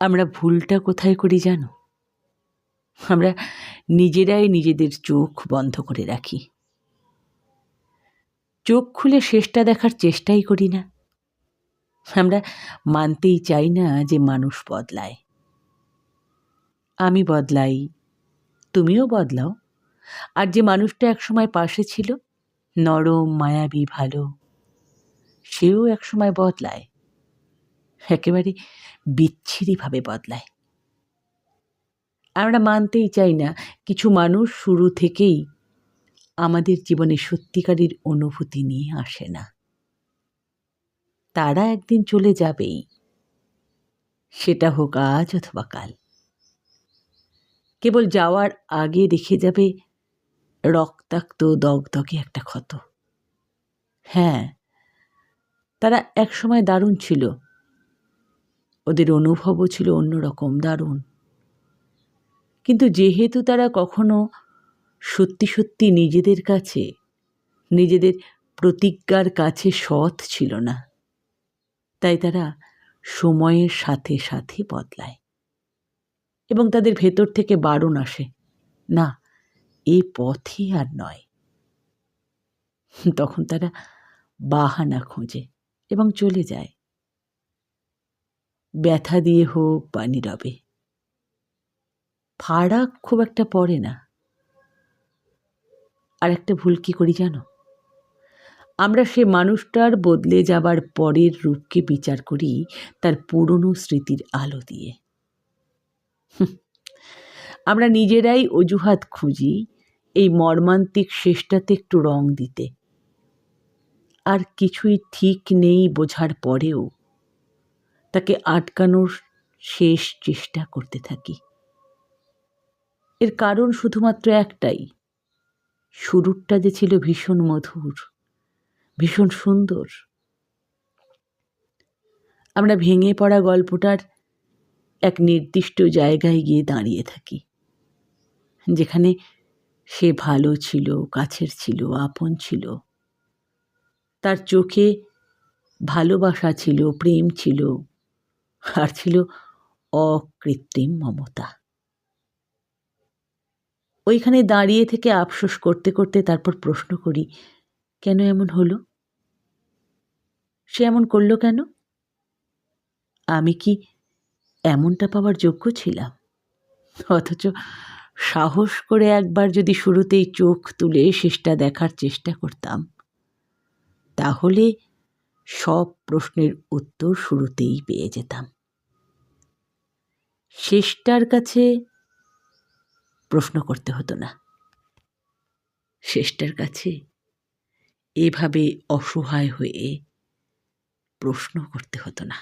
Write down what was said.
আমরা ভুলটা কোথায় করি জানো? আমরা নিজেরাই নিজেদের চোখ বন্ধ করে রাখি। চোখ খুলে শেষটা দেখার চেষ্টাই করি না। আমরা মানতেই চাই না যে মানুষ বদলায়। আমি বদলাই, তুমিও বদলাও। আর যে মানুষটা একসময় পাশে ছিল, নরম, মায়াবী, ভালো, সেও একসময় বদলায়, একেবারে বিচ্ছিরিভাবে বদলায়। আমরা মানতেই চাই না কিছু মানুষ শুরু থেকেই আমাদের জীবনে সত্যিকারের অনুভূতি নিয়ে আসে না। তারা একদিন চলে যাবেই, সেটা হোক আজ অথবা কাল। কেবল যাওয়ার আগে রেখে যাবে রক্তাক্ত দগদগে একটা ক্ষত। হ্যাঁ, তারা একসময় দারুণ ছিল, ওদের অনুভবও ছিল অন্যরকম, দারুণ। কিন্তু যেহেতু তারা কখনো সত্যি সত্যি নিজেদের কাছে, নিজেদের প্রতিজ্ঞার কাছে সৎ ছিল না, তাই তারা সময়ের সাথে সাথে বদলায় এবং তাদের ভেতর থেকে বারণ আসে, না, এই পথে আর নয়। তখন তারা বাহানা খোঁজে এবং চলে যায়, ব্যথা দিয়ে হোক বা নীরবে। ফারাক খুব একটা পড়ে না। আর একটা ভুল কি করি জানো? আমরা সে মানুষটার বদলে যাবার পরের রূপকে বিচার করি তার পুরনো স্মৃতির আলো দিয়ে। আমরা নিজেরাই অজুহাত খুঁজি এই মর্মান্তিক শেষটাতে একটু রং দিতে। আর কিছুই ঠিক নেই বোঝার পরেও তাকে আটকানোর শেষ চেষ্টা করতে থাকি। এর কারণ শুধুমাত্র একটাই, শুরুটা যে ছিল ভীষণ মধুর, ভীষণ সুন্দর। আমরা ভেঙে পড়া গল্পটার এক নির্দিষ্ট জায়গায় গিয়ে দাঁড়িয়ে থাকি, যেখানে সে ভালো ছিল, কাছের ছিল, আপন ছিল। তার চোখে ভালোবাসা ছিল, প্রেম ছিল, আর ছিল অকৃত্রিম মমতা। ওইখানে দাঁড়িয়ে থেকে আফসোস করতে করতে তারপর প্রশ্ন করি, কেন এমন হলো? সে এমন করলো কেন? আমি কি এমনটা পাওয়ার যোগ্য ছিলাম? অথচ সাহস করে একবার যদি শুরুতেই চোখ তুলে শেষটা দেখার চেষ্টা করতাম, তাহলে সব প্রশ্নের উত্তর শুরুতেই পেয়ে যেতাম। শেষটার কাছে প্রশ্ন করতে হতো না, শেষটার কাছে এভাবে অসহায় হয়ে প্রশ্ন করতে হতো না।